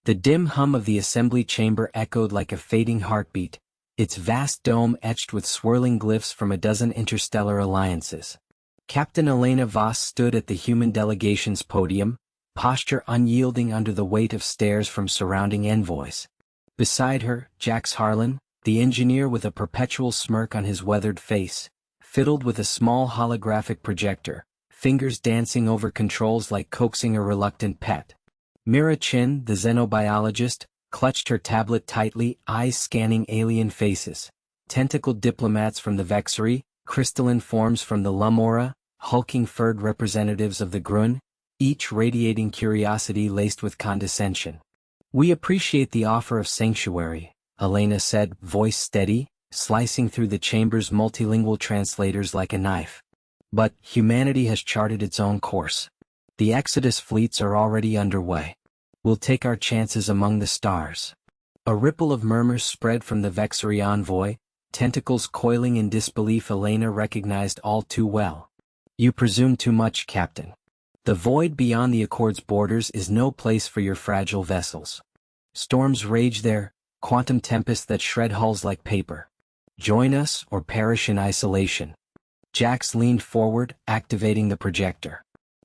The dim hum of the assembly chamber echoed like a fading heartbeat, its vast dome etched with swirling glyphs from a dozen interstellar alliances. Captain Elena Voss stood at the human delegation's podium, posture unyielding under the weight of stares from surrounding envoys. Beside her, Jax Harlan, the engineer with a perpetual smirk on his weathered face, fiddled with a small holographic projector, fingers dancing over controls like coaxing a reluctant pet. Mira Chin, the xenobiologist, clutched her tablet tightly, eyes scanning alien faces. Tentacled diplomats from the Vexery, crystalline forms from the Lumora, hulking furred representatives of the Grun, each radiating curiosity laced with condescension. "We appreciate the offer of sanctuary," Elena said, voice steady, slicing through the chamber's multilingual translators like a knife. "But humanity has charted its own course. The Exodus fleets are already underway. We'll take our chances among the stars." A ripple of murmurs spread from the Vexery envoy, tentacles coiling in disbelief Elena recognized all too well. "You presume too much, Captain. The void beyond the Accord's borders is no place for your fragile vessels. Storms rage there, quantum tempests that shred hulls like paper. Join us or perish in isolation." Jax leaned forward, activating the projector.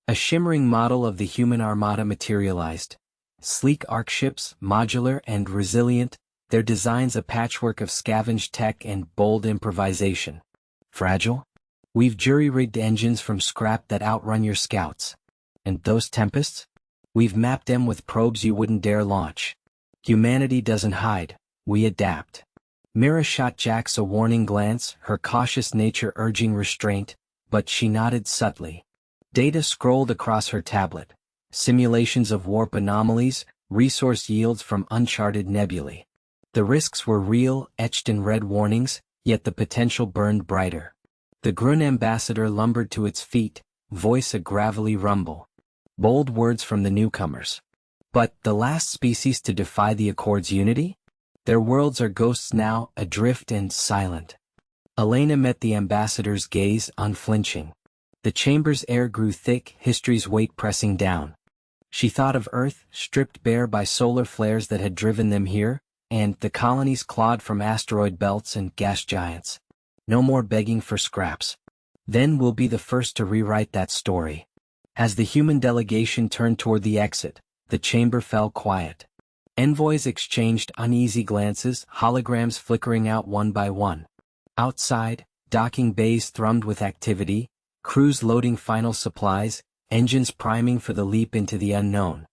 A shimmering model of the human armada materialized. Sleek arc ships, modular and resilient, their designs a patchwork of scavenged tech and bold improvisation. "Fragile? We've jury-rigged engines from scrap that outrun your scouts. And those tempests? We've mapped them with probes you wouldn't dare launch. Humanity doesn't hide, we adapt." Mira shot Jax a warning glance, her cautious nature urging restraint, but she nodded subtly. Data scrolled across her tablet. Simulations of warp anomalies, resource yields from uncharted nebulae. The risks were real, etched in red warnings, yet the potential burned brighter. The Grun ambassador lumbered to its feet, voice a gravelly rumble. Bold words from the newcomers. But the last species to defy the Accord's unity? Their worlds are ghosts now, adrift and silent. Elena met the ambassador's gaze, unflinching. The chamber's air grew thick, history's weight pressing down. She thought of Earth, stripped bare by solar flares that had driven them here, and the colonies clawed from asteroid belts and gas giants. No more begging for scraps. Then we'll be the first to rewrite that story. As the human delegation turned toward the exit, the chamber fell quiet. Envoys exchanged uneasy glances, holograms flickering out one by one. Outside, docking bays thrummed with activity, crews loading final supplies, engines priming for the leap into the unknown.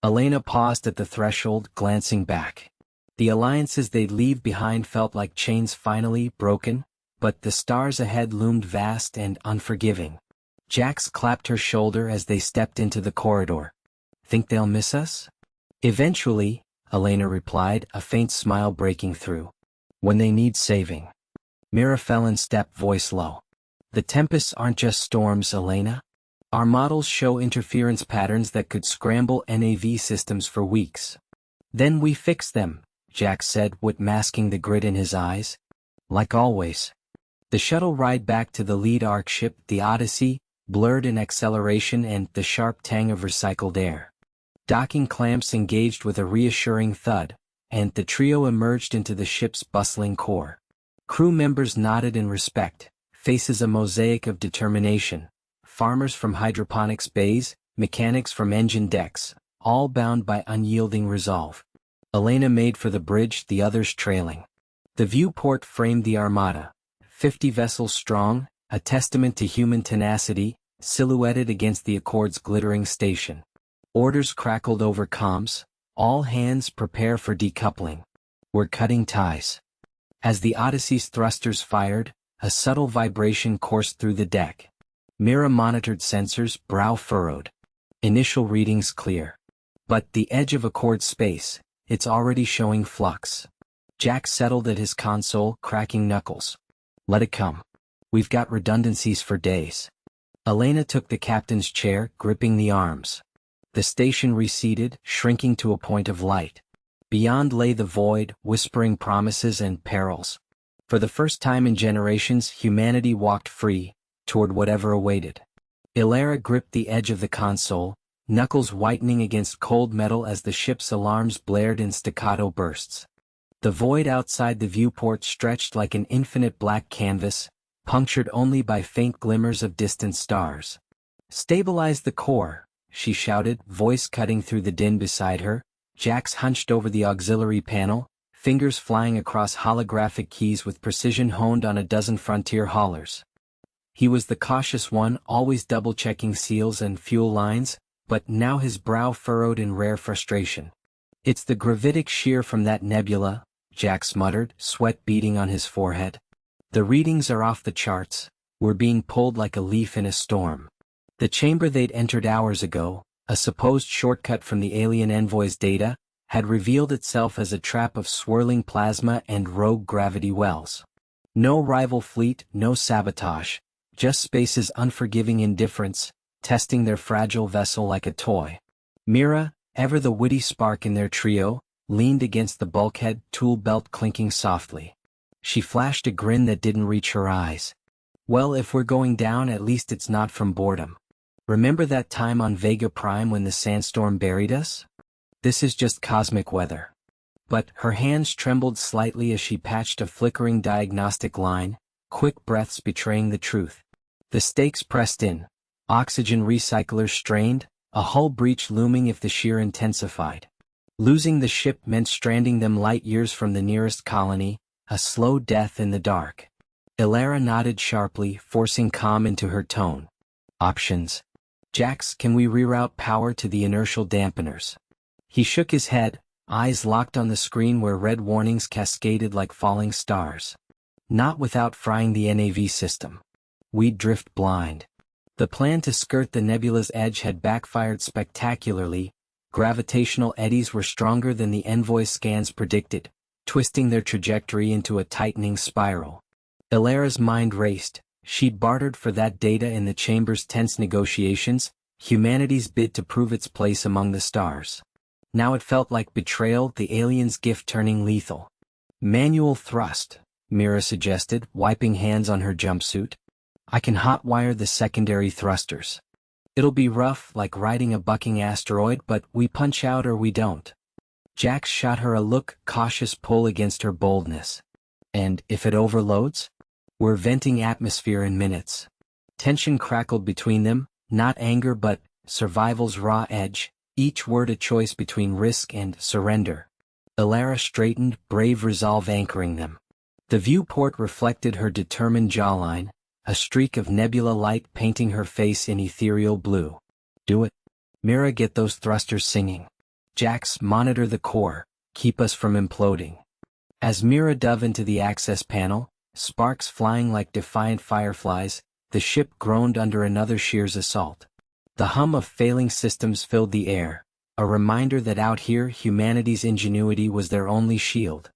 Elena paused at the threshold, glancing back. The alliances they'd leave behind felt like chains finally broken, but the stars ahead loomed vast and unforgiving. Jax clapped her shoulder as they stepped into the corridor. "Think they'll miss us?" "Eventually," Elena replied, a faint smile breaking through. "When they need saving." Mira fell in step, voice low. "The tempests aren't just storms, Elena. Our models show interference patterns that could scramble NAV systems for weeks. Then we fix them," Jax said, with masking the grit in his eyes. "Like always." The shuttle ride back to the lead arc ship, the Odyssey, blurred in acceleration and the sharp tang of recycled air. Docking clamps engaged with a reassuring thud, and the trio emerged into the ship's bustling core. Crew members nodded in respect, faces a mosaic of determination. Farmers from hydroponics bays, mechanics from engine decks, all bound by unyielding resolve. Elena made for the bridge, the others trailing. The viewport framed the armada. 50 vessels strong, a testament to human tenacity, silhouetted against the Accord's glittering station. Orders crackled over comms. "All hands prepare for decoupling. We're cutting ties." As the Odyssey's thrusters fired, a subtle vibration coursed through the deck. Mira monitored sensors, brow furrowed. Initial readings clear. But the edge of Accord space, it's already showing flux. Jack settled at his console, cracking knuckles. "Let it come. We've got redundancies for days." Elena took the captain's chair, gripping the arms. The station receded, shrinking to a point of light. Beyond lay the void, whispering promises and perils. For the first time in generations, humanity walked free, toward whatever awaited. Ilara gripped the edge of the console, knuckles whitening against cold metal as the ship's alarms blared in staccato bursts. The void outside the viewport stretched like an infinite black canvas, punctured only by faint glimmers of distant stars. "Stabilize the core," she shouted, voice cutting through the din beside her. Jax hunched over the auxiliary panel, fingers flying across holographic keys with precision honed on a dozen frontier haulers. He was the cautious one, always double-checking seals and fuel lines, but now his brow furrowed in rare frustration. "It's the gravitic shear from that nebula," Jax muttered, sweat beading on his forehead. "The readings are off the charts. We're being pulled like a leaf in a storm." The chamber they'd entered hours ago, a supposed shortcut from the alien envoy's data, had revealed itself as a trap of swirling plasma and rogue gravity wells. No rival fleet, no sabotage, just space's unforgiving indifference, testing their fragile vessel like a toy. Mira, ever the witty spark in their trio, leaned against the bulkhead, tool belt clinking softly. She flashed a grin that didn't reach her eyes. "Well, if we're going down, at least it's not from boredom. Remember that time on Vega Prime when the sandstorm buried us? This is just cosmic weather." But her hands trembled slightly as she patched a flickering diagnostic line, quick breaths betraying the truth. The stakes pressed in, oxygen recyclers strained, a hull breach looming if the shear intensified. Losing the ship meant stranding them light years from the nearest colony, a slow death in the dark. Ilara nodded sharply, forcing calm into her tone. "Options. Jax, can we reroute power to the inertial dampeners?" He shook his head, eyes locked on the screen where red warnings cascaded like falling stars. "Not without frying the NAV system. We'd drift blind." The plan to skirt the nebula's edge had backfired spectacularly. Gravitational eddies were stronger than the envoy's scans predicted, twisting their trajectory into a tightening spiral. Ilara's mind raced. She'd bartered for that data in the chamber's tense negotiations, humanity's bid to prove its place among the stars. Now it felt like betrayal, the alien's gift turning lethal. "Manual thrust," Mira suggested, wiping hands on her jumpsuit. "I can hotwire the secondary thrusters. It'll be rough, like riding a bucking asteroid, but we punch out or we don't." Jax shot her a look, cautious pull against her boldness. "And if it overloads? We're venting atmosphere in minutes." Tension crackled between them, not anger but survival's raw edge, each word a choice between risk and surrender. Ilara straightened, brave resolve anchoring them. The viewport reflected her determined jawline, a streak of nebula light painting her face in ethereal blue. "Do it. Mira, get those thrusters singing. Jax, monitor the core, keep us from imploding." As Mira dove into the access panel, sparks flying like defiant fireflies, the ship groaned under another shear's assault. The hum of failing systems filled the air, a reminder that out here humanity's ingenuity was their only shield.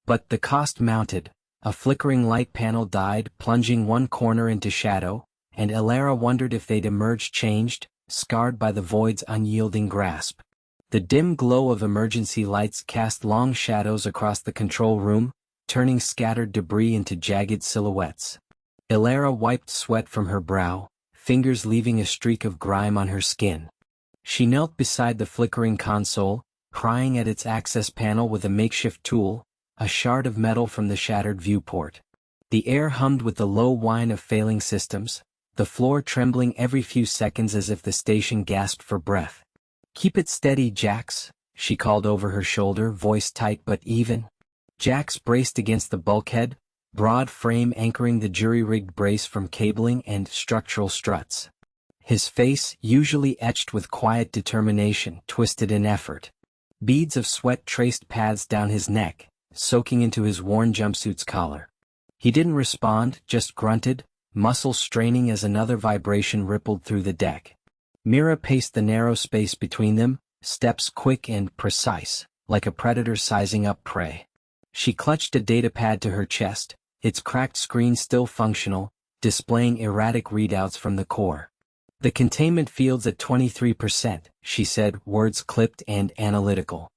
But the cost mounted. A flickering light panel died, plunging one corner into shadow, and Ilara wondered if they'd emerge changed, scarred by the void's unyielding grasp. The dim glow of emergency lights cast long shadows across the control room, turning scattered debris into jagged silhouettes. Ilara wiped sweat from her brow, fingers leaving a streak of grime on her skin. She knelt beside the flickering console, prying at its access panel with a makeshift tool, a shard of metal from the shattered viewport. The air hummed with the low whine of failing systems, the floor trembling every few seconds as if the station gasped for breath. "Keep it steady, Jax," she called over her shoulder, voice tight but even. Jax braced against the bulkhead, broad frame anchoring the jury-rigged brace from cabling and structural struts. His face, usually etched with quiet determination, twisted in effort. Beads of sweat traced paths down his neck, soaking into his worn jumpsuit's collar. He didn't respond, just grunted, muscles straining as another vibration rippled through the deck. Mira paced the narrow space between them, steps quick and precise, like a predator sizing up prey. She clutched a datapad to her chest, its cracked screen still functional, displaying erratic readouts from the core. "The containment field's at 23%, she said, words clipped and analytical.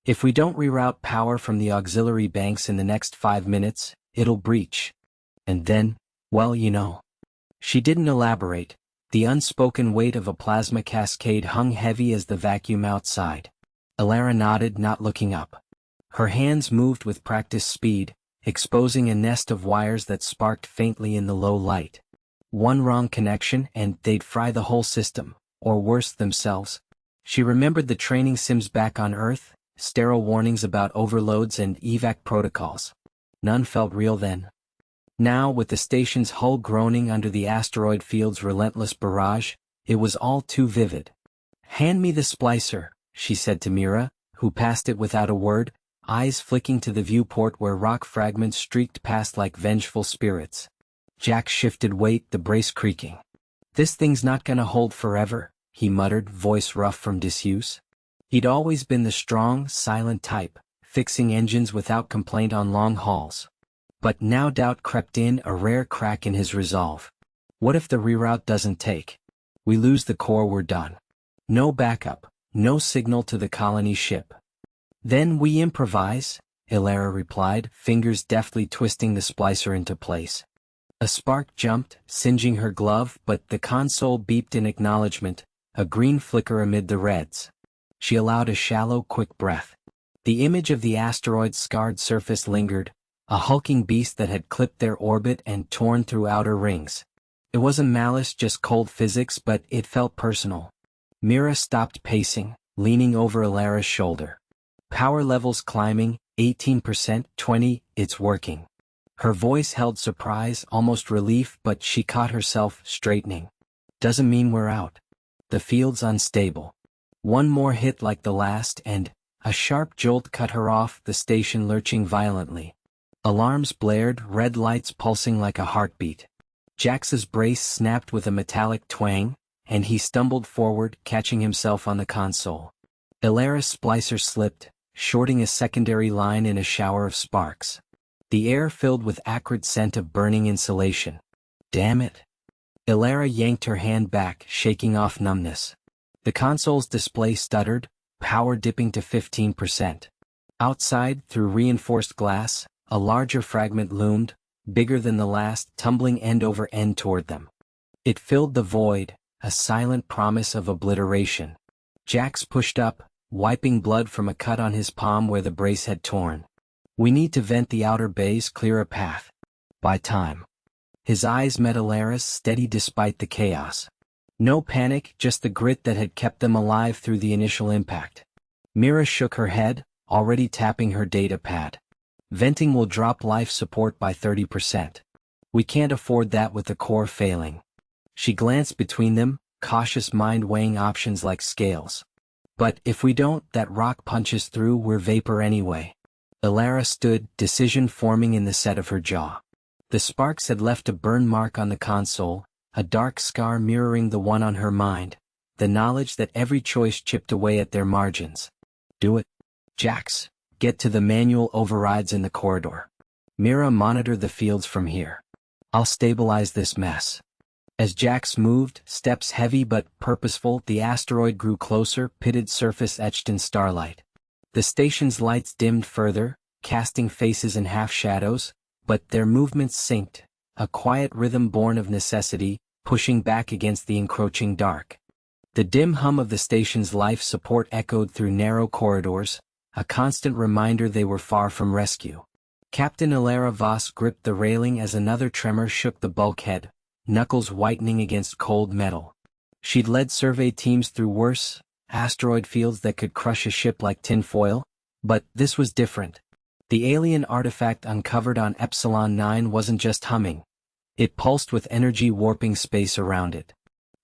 "If we don't reroute power from the auxiliary banks in the next 5 minutes, it'll breach. And then, well, you know." She didn't elaborate. The unspoken weight of a plasma cascade hung heavy as the vacuum outside. Elara nodded, not looking up. Her hands moved with practiced speed, exposing a nest of wires that sparked faintly in the low light. One wrong connection and they'd fry the whole system, or worse themselves. She remembered the training sims back on Earth, sterile warnings about overloads and evac protocols. None felt real then. Now, with the station's hull groaning under the asteroid field's relentless barrage, it was all too vivid. "Hand me the splicer," she said to Mira, who passed it without a word, eyes flicking to the viewport where rock fragments streaked past like vengeful spirits. Jack shifted weight, the brace creaking. "This thing's not gonna hold forever," he muttered, voice rough from disuse. He'd always been the strong, silent type, fixing engines without complaint on long hauls. But now doubt crept in, a rare crack in his resolve. What if the reroute doesn't take? We lose the core, we're done. No backup, no signal to the colony ship. "Then we improvise," Elara replied, fingers deftly twisting the splicer into place. A spark jumped, singeing her glove, but the console beeped in acknowledgement, a green flicker amid the reds. She allowed a shallow, quick breath. The image of the asteroid's scarred surface lingered, a hulking beast that had clipped their orbit and torn through outer rings. It wasn't malice, just cold physics, but it felt personal. Mira stopped pacing, leaning over Elara's shoulder. "Power levels climbing, 18%, 20, it's working." Her voice held surprise, almost relief, but she caught herself, straightening. "Doesn't mean we're out. The field's unstable." One more hit like the last and a sharp jolt cut her off, the station lurching violently. Alarms blared, red lights pulsing like a heartbeat. Jax's brace snapped with a metallic twang, and he stumbled forward, catching himself on the console. Elara's splicer slipped, shorting a secondary line in a shower of sparks. The air filled with acrid scent of burning insulation. "Damn it." Elara yanked her hand back, shaking off numbness. The console's display stuttered, power dipping to 15%. Outside, through reinforced glass, a larger fragment loomed, bigger than the last, tumbling end over end toward them. It filled the void, a silent promise of obliteration. Jax pushed up, wiping blood from a cut on his palm where the brace had torn. "We need to vent the outer bays, clear a path. By time." His eyes met Elara's, steady despite the chaos. No panic, just the grit that had kept them alive through the initial impact. Mira shook her head, already tapping her data pad. "Venting will drop life support by 30%. We can't afford that with the core failing." She glanced between them, cautious mind weighing options like scales. "But if we don't, that rock punches through, we're vapor anyway." Elara stood, decision forming in the set of her jaw. The sparks had left a burn mark on the console, a dark scar mirroring the one on her mind, the knowledge that every choice chipped away at their margins. "Do it, Jax. Get to the manual overrides in the corridor. Mira, monitor the fields from here. I'll stabilize this mess." As Jax moved, steps heavy but purposeful, the asteroid grew closer, pitted surface etched in starlight. The station's lights dimmed further, casting faces in half-shadows, but their movements synced, a quiet rhythm born of necessity, pushing back against the encroaching dark. The dim hum of the station's life support echoed through narrow corridors, a constant reminder they were far from rescue. Captain Elara Voss gripped the railing as another tremor shook the bulkhead, knuckles whitening against cold metal. She'd led survey teams through worse asteroid fields that could crush a ship like tinfoil, but this was different. The alien artifact uncovered on Epsilon 9 wasn't just humming. It pulsed with energy, warping space around it.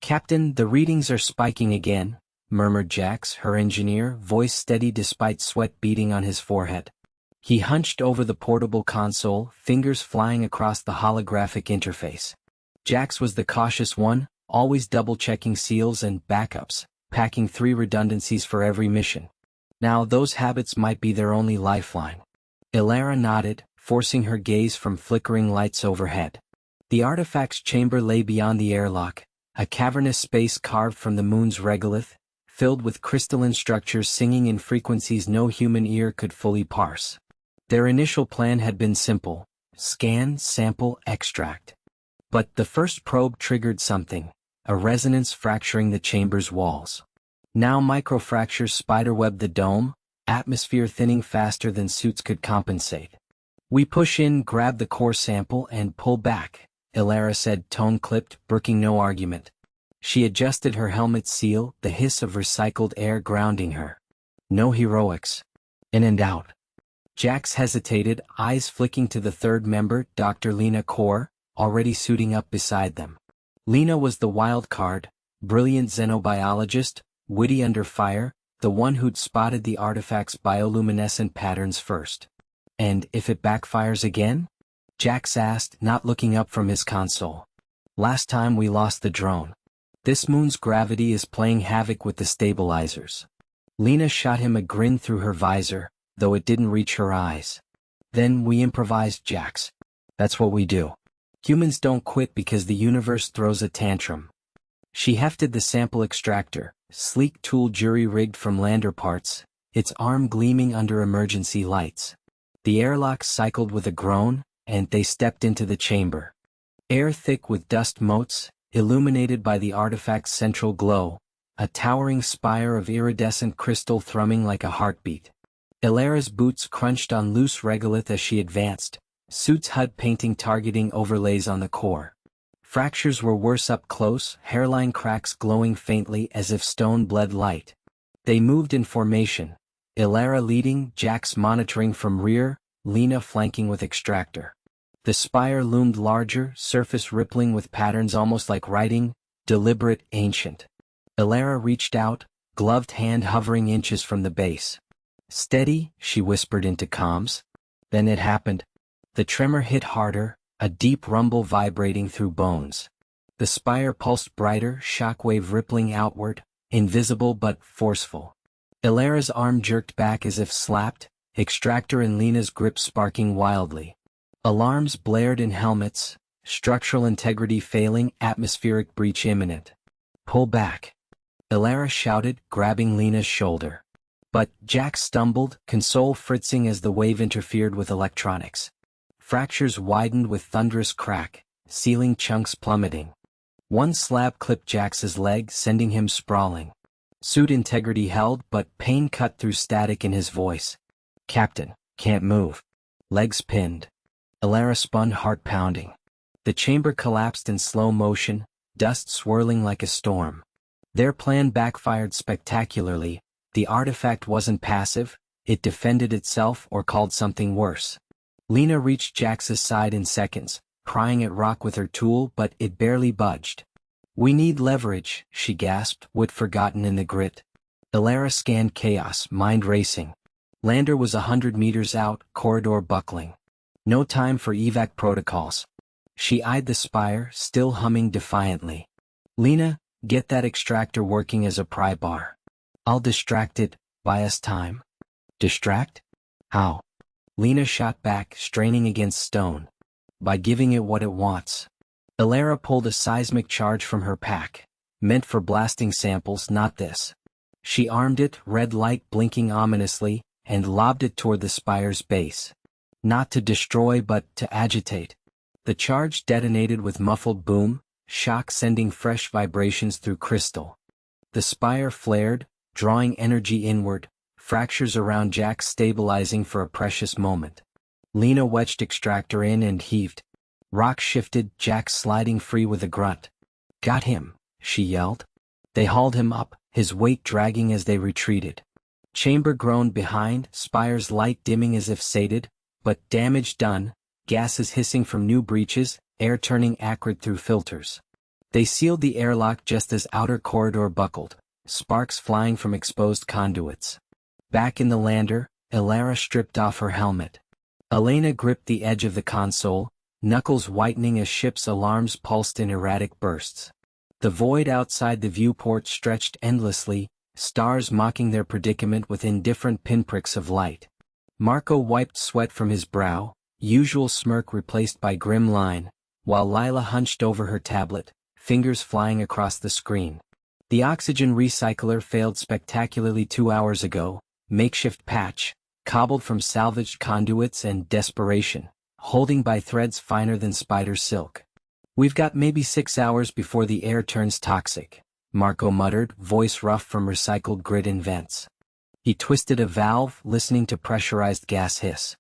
"Captain, the readings are spiking again," murmured Jax, her engineer, voice steady despite sweat beading on his forehead. He hunched over the portable console, fingers flying across the holographic interface. Jax was the cautious one, always double-checking seals and backups, packing 3 redundancies for every mission. Now those habits might be their only lifeline. Elara nodded, forcing her gaze from flickering lights overhead. The artifact's chamber lay beyond the airlock, a cavernous space carved from the moon's regolith, filled with crystalline structures singing in frequencies no human ear could fully parse. Their initial plan had been simple: scan, sample, extract. But the first probe triggered something. a resonance fracturing the chamber's walls. Now microfractures spiderweb the dome, atmosphere thinning faster than suits could compensate. We push in, grab the core sample, and pull back, Ilara said, tone clipped, brooking no argument. She adjusted her helmet seal, the hiss of recycled air grounding her. No heroics. In and out. Jax hesitated, eyes flicking to the third member, Dr. Lena Core, already suiting up beside them. Lena was the wild card, brilliant xenobiologist, witty under fire, the one who'd spotted the artifact's bioluminescent patterns first. And if it backfires again? Jax asked, not looking up from his console. Last time we lost the drone. This moon's gravity is playing havoc with the stabilizers. Lena shot him a grin through her visor, though it didn't reach her eyes. Then we improvised, Jax. That's what we do. Humans don't quit because the universe throws a tantrum. She hefted the sample extractor, sleek tool jury-rigged from lander parts, its arm gleaming under emergency lights. The airlock cycled with a groan, and they stepped into the chamber. Air thick with dust motes, illuminated by the artifact's central glow, a towering spire of iridescent crystal thrumming like a heartbeat. Ilara's boots crunched on loose regolith as she advanced, suit's HUD painting targeting overlays on the core. Fractures were worse up close, hairline cracks glowing faintly as if stone bled light. They moved in formation, Ilara leading, Jax monitoring from rear, Lena flanking with extractor. The spire loomed larger, surface rippling with patterns almost like writing, deliberate, ancient. Ilara reached out, gloved hand hovering inches from the base. Steady, she whispered into comms. Then it happened. The tremor hit harder, a deep rumble vibrating through bones. The spire pulsed brighter, shockwave rippling outward, invisible but forceful. Ilara's arm jerked back as if slapped, extractor and Lena's grip sparking wildly. Alarms blared in helmets, structural integrity failing, atmospheric breach imminent. Pull back. Ilara shouted, grabbing Lena's shoulder. But Jax stumbled, console fritzing as the wave interfered with electronics. Fractures widened with thunderous crack, ceiling chunks plummeting. One slab clipped Jax's leg, sending him sprawling. Suit integrity held, but pain cut through static in his voice. Captain, can't move. Legs pinned. Ilara spun, heart pounding. The chamber collapsed in slow motion, dust swirling like a storm. Their plan backfired spectacularly. The artifact wasn't passive, it defended itself or called something worse. Lena reached Jax's side in seconds, prying at rock with her tool, but it barely budged. We need leverage, she gasped, wit forgotten in the grit. Ilara scanned chaos, mind racing. Lander was 100 meters out, corridor buckling. No time for evac protocols. She eyed the spire, still humming defiantly. Lena, get that extractor working as a pry bar. I'll distract it, buy us time. Distract? How? Lena shot back, straining against stone. By giving it what it wants. Ilara pulled a seismic charge from her pack, meant for blasting samples, not this. She armed it, red light blinking ominously, and lobbed it toward the spire's base. Not to destroy but to agitate. The charge detonated with muffled boom, shock sending fresh vibrations through crystal. The spire flared, drawing energy inward, fractures around Jax stabilizing for a precious moment. Lena wedged extractor in and heaved. Rock shifted, Jax sliding free with a grunt. Got him, she yelled. They hauled him up, his weight dragging as they retreated. Chamber groaned behind, spire's light dimming as if sated, but damage done, gases hissing from new breaches, air turning acrid through filters. They sealed the airlock just as outer corridor buckled, sparks flying from exposed conduits. Back in the lander, Ilara stripped off her helmet. Elena gripped the edge of the console, knuckles whitening as ship's alarms pulsed in erratic bursts. The void outside the viewport stretched endlessly, stars mocking their predicament with indifferent pinpricks of light. Marco wiped sweat from his brow, usual smirk replaced by grim line, while Lila hunched over her tablet, fingers flying across the screen. The oxygen recycler failed spectacularly 2 hours ago, makeshift patch, cobbled from salvaged conduits and desperation, holding by threads finer than spider silk. We've got maybe 6 hours before the air turns toxic, Marco muttered, voice rough from recycled grit in vents. He twisted a valve, listening to pressurized gas hiss.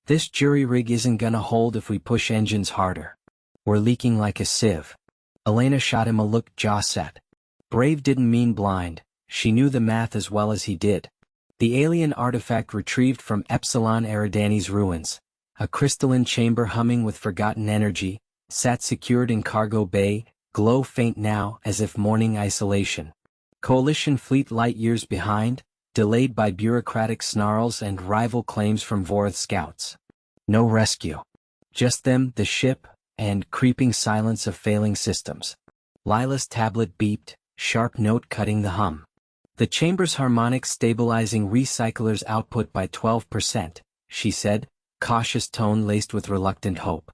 This jury rig isn't gonna hold if we push engines harder. We're leaking like a sieve. Elena shot him a look, jaw set. Brave didn't mean blind, she knew the math as well as he did. The alien artifact retrieved from Epsilon Eridani's ruins, a crystalline chamber humming with forgotten energy, sat secured in cargo bay, glow faint now as if mourning isolation. Coalition fleet light years behind, delayed by bureaucratic snarls and rival claims from Vorith scouts. No rescue. Just them, the ship, and creeping silence of failing systems. Lila's tablet beeped, sharp note cutting the hum. The chamber's harmonics stabilizing recycler's output by 12%, she said, cautious tone laced with reluctant hope.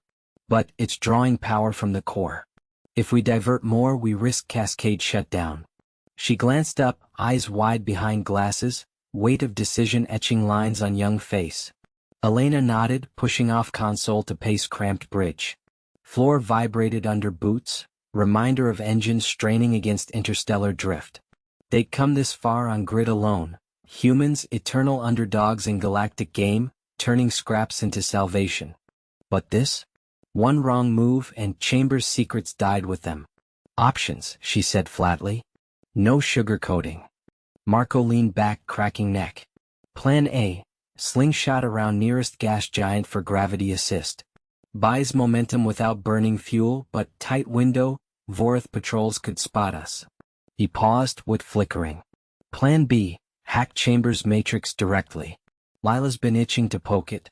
But it's drawing power from the core. If we divert more, we risk cascade shutdown. She glanced up, eyes wide behind glasses, weight of decision etching lines on young face. Elena nodded, pushing off console to pace cramped bridge. Floor vibrated under boots, reminder of engines straining against interstellar drift. They'd come this far on grid alone, humans eternal underdogs in galactic game, turning scraps into salvation. But this? One wrong move and Chamber's secrets died with them. Options, she said flatly. No sugarcoating. Marco leaned back, cracking neck. Plan A, slingshot around nearest gas giant for gravity assist. Buys momentum without burning fuel, but tight window, Vorith patrols could spot us. He paused, wit flickering. Plan B, hack Chamber's matrix directly. Lila's been itching to poke it.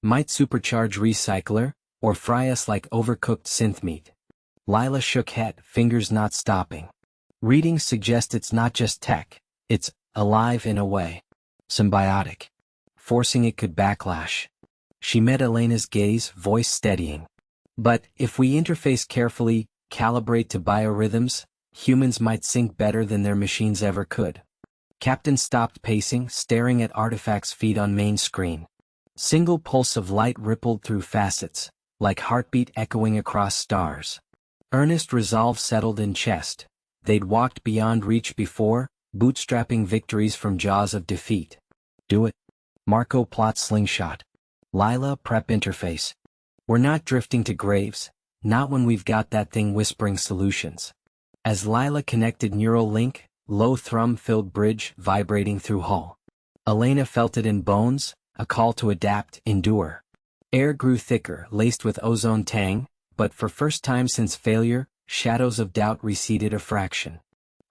Might supercharge recycler, or fry us like overcooked synth meat. Lila shook head, fingers not stopping. Readings suggest it's not just tech, it's alive in a way. Symbiotic. Forcing it could backlash. She met Elena's gaze, voice steadying. But if we interface carefully, calibrate to biorhythms, humans might sync better than their machines ever could. Captain stopped pacing, staring at artifact's feed on main screen. Single pulse of light rippled through facets, like heartbeat echoing across stars. Earnest resolve settled in chest. They'd walked beyond reach before, bootstrapping victories from jaws of defeat. Do it. Marco plot slingshot. Lila prep interface. We're not drifting to graves, not when we've got that thing whispering solutions. As Lila connected neural link, low thrum-filled bridge vibrating through hull. Elena felt it in bones, a call to adapt, endure. Air grew thicker, laced with ozone tang, but for first time since failure, shadows of doubt receded a fraction.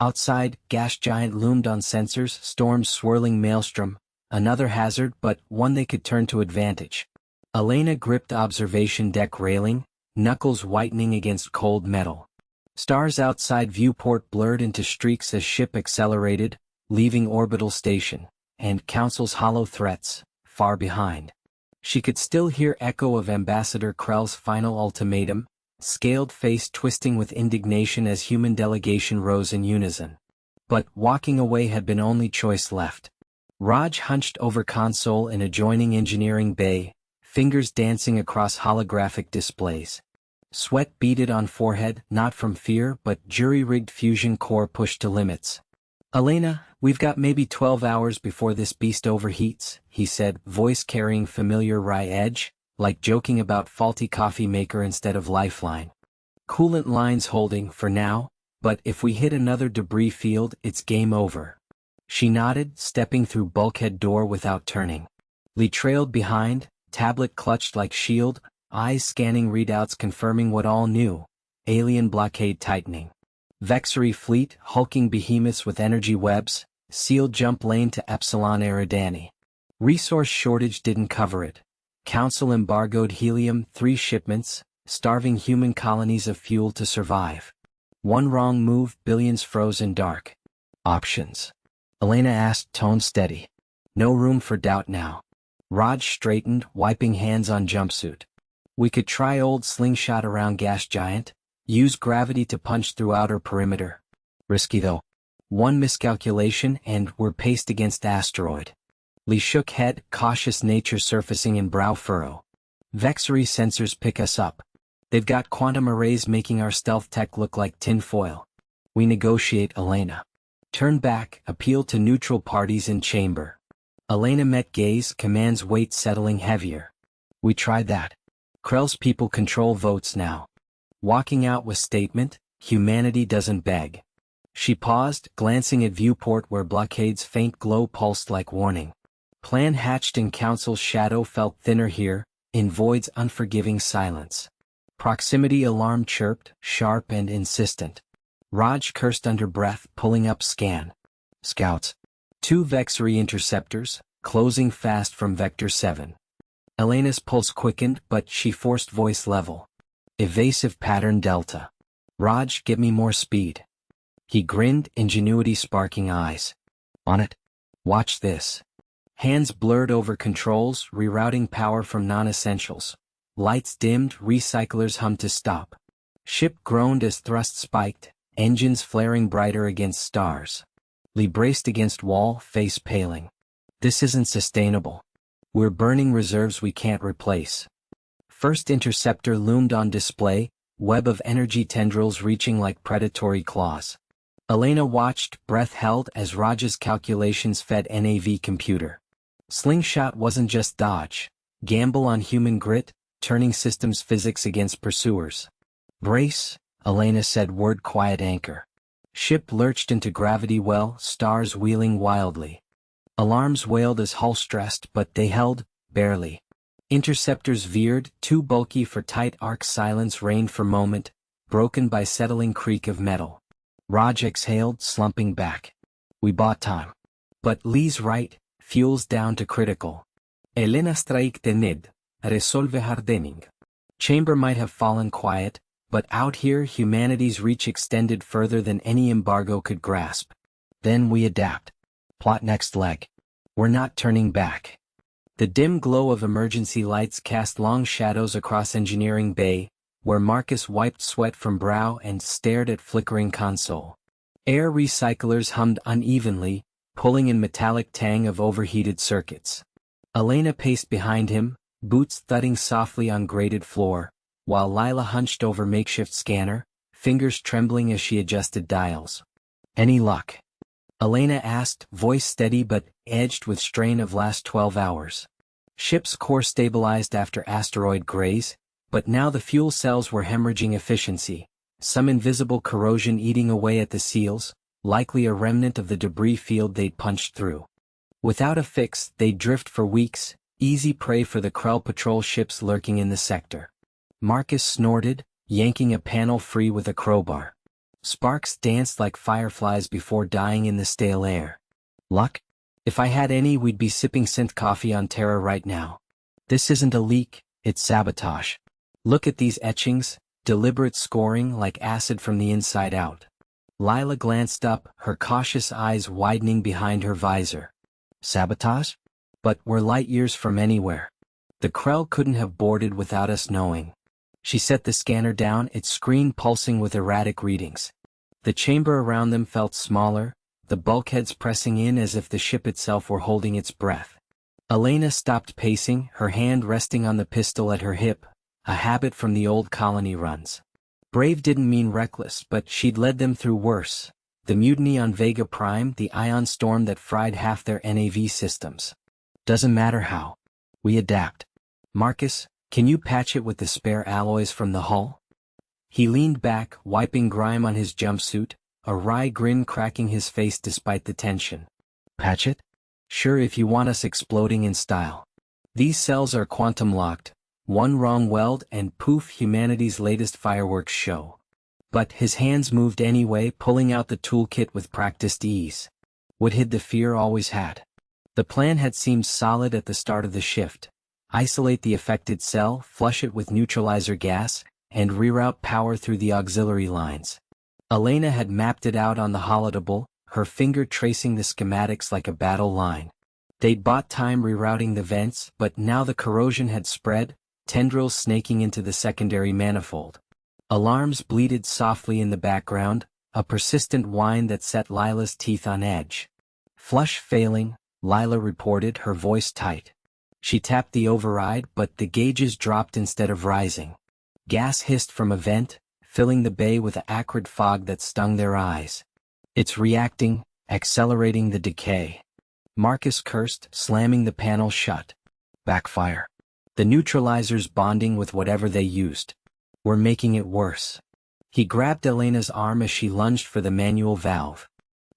Outside, gas giant loomed on sensors, storms swirling maelstrom, another hazard but one they could turn to advantage. Elena gripped observation deck railing, knuckles whitening against cold metal. Stars outside viewport blurred into streaks as ship accelerated, leaving orbital station, and Council's hollow threats, far behind. She could still hear echo of Ambassador Krell's final ultimatum, scaled face twisting with indignation as human delegation rose in unison. But walking away had been only choice left. Raj hunched over console in adjoining engineering bay, fingers dancing across holographic displays. Sweat beaded on forehead, not from fear but jury-rigged fusion core pushed to limits. Elena, we've got maybe 12 hours before this beast overheats, he said, voice carrying familiar wry edge, like joking about faulty coffee maker instead of lifeline. Coolant lines holding for now, but if we hit another debris field, it's game over. She nodded, stepping through bulkhead door without turning. Lee trailed behind, tablet clutched like shield, eyes scanning readouts confirming what all knew, alien blockade tightening. Vexery fleet, hulking behemoths with energy webs, sealed jump lane to Epsilon Eridani. Resource shortage didn't cover it. Council embargoed helium, 3 shipments, starving human colonies of fuel to survive. One wrong move, billions froze in dark. Options? Elena asked, tone steady. No room for doubt now. Raj straightened, wiping hands on jumpsuit. We could try old slingshot around gas giant, use gravity to punch through outer perimeter. Risky though. One miscalculation and we're paced against asteroid. Lee shook head, cautious nature surfacing in brow furrow. Vexery sensors pick us up. They've got quantum arrays making our stealth tech look like tinfoil. We negotiate, Elena. Turn back, appeal to neutral parties in chamber. Elena met gaze, commands weight settling heavier. We tried that. Krell's people control votes now. Walking out with statement, humanity doesn't beg. She paused, glancing at viewport where blockade's faint glow pulsed like warning. Plan hatched in council's shadow felt thinner here, in void's unforgiving silence. Proximity alarm chirped, sharp and insistent. Raj cursed under breath, pulling up scan. Scouts. 2 Vexary interceptors, closing fast from Vector 7. Elena's pulse quickened, but she forced voice level. Evasive pattern delta. Raj, give me more speed. He grinned, ingenuity sparking eyes. On it. Watch this. Hands blurred over controls, rerouting power from non-essentials. Lights dimmed, recyclers hummed to stop. Ship groaned as thrust spiked, engines flaring brighter against stars. Lee braced against wall, face paling. This isn't sustainable. We're burning reserves we can't replace. First interceptor loomed on display, web of energy tendrils reaching like predatory claws. Elena watched, breath held as Raj's calculations fed NAV computer. Slingshot wasn't just dodge. Gamble on human grit, turning systems physics against pursuers. Brace, Elena said, word quiet anchor. Ship lurched into gravity well, stars wheeling wildly. Alarms wailed as hull stressed, but they held, barely. Interceptors veered, too bulky for tight arc. Silence reigned for moment, broken by settling creak of metal. Raj exhaled, slumping back. We bought time. But Lee's right, fuel's down to critical. Elena strike tened, resolve hardening. Chamber might have fallen quiet, but out here humanity's reach extended further than any embargo could grasp. Then we adapt. Plot next leg. We're not turning back. The dim glow of emergency lights cast long shadows across Engineering Bay, where Marcus wiped sweat from brow and stared at flickering console. Air recyclers hummed unevenly, pulling in metallic tang of overheated circuits. Elena paced behind him, boots thudding softly on grated floor, while Lila hunched over makeshift scanner, fingers trembling as she adjusted dials. Any luck? Elena asked, voice steady but edged with strain of last 12 hours. Ship's core stabilized after asteroid graze, but now the fuel cells were hemorrhaging efficiency, some invisible corrosion eating away at the seals, likely a remnant of the debris field they'd punched through. Without a fix, they'd drift for weeks, easy prey for the Krell patrol ships lurking in the sector. Marcus snorted, yanking a panel free with a crowbar. Sparks danced like fireflies before dying in the stale air. Luck? If I had any, we'd be sipping synth coffee on Terra right now. This isn't a leak, it's sabotage. Look at these etchings, deliberate scoring like acid from the inside out. Lila glanced up, her cautious eyes widening behind her visor. Sabotage? But we're light years from anywhere. The Krell couldn't have boarded without us knowing. She set the scanner down, its screen pulsing with erratic readings. The chamber around them felt smaller, the bulkheads pressing in as if the ship itself were holding its breath. Elena stopped pacing, her hand resting on the pistol at her hip, a habit from the old colony runs. Brave didn't mean reckless, but she'd led them through worse. The mutiny on Vega Prime, the ion storm that fried half their NAV systems. Doesn't matter how. We adapt. Marcus, can you patch it with the spare alloys from the hull? He leaned back, wiping grime on his jumpsuit, a wry grin cracking his face despite the tension. Patch it? Sure, if you want us exploding in style. These cells are quantum locked. One wrong weld and poof, humanity's latest fireworks show. But his hands moved anyway, pulling out the toolkit with practiced ease. What hid the fear always had. The plan had seemed solid at the start of the shift. Isolate the affected cell, flush it with neutralizer gas, and reroute power through the auxiliary lines. Elena had mapped it out on the holodable, her finger tracing the schematics like a battle line. They'd bought time rerouting the vents, but now the corrosion had spread, tendrils snaking into the secondary manifold. Alarms bleated softly in the background, a persistent whine that set Lila's teeth on edge. Flush failing, Lila reported, her voice tight. She tapped the override, but the gauges dropped instead of rising. Gas hissed from a vent, filling the bay with an acrid fog that stung their eyes. It's reacting, accelerating the decay. Marcus cursed, slamming the panel shut. Backfire. The neutralizer's bonding with whatever they used. We're making it worse. He grabbed Elena's arm as she lunged for the manual valve.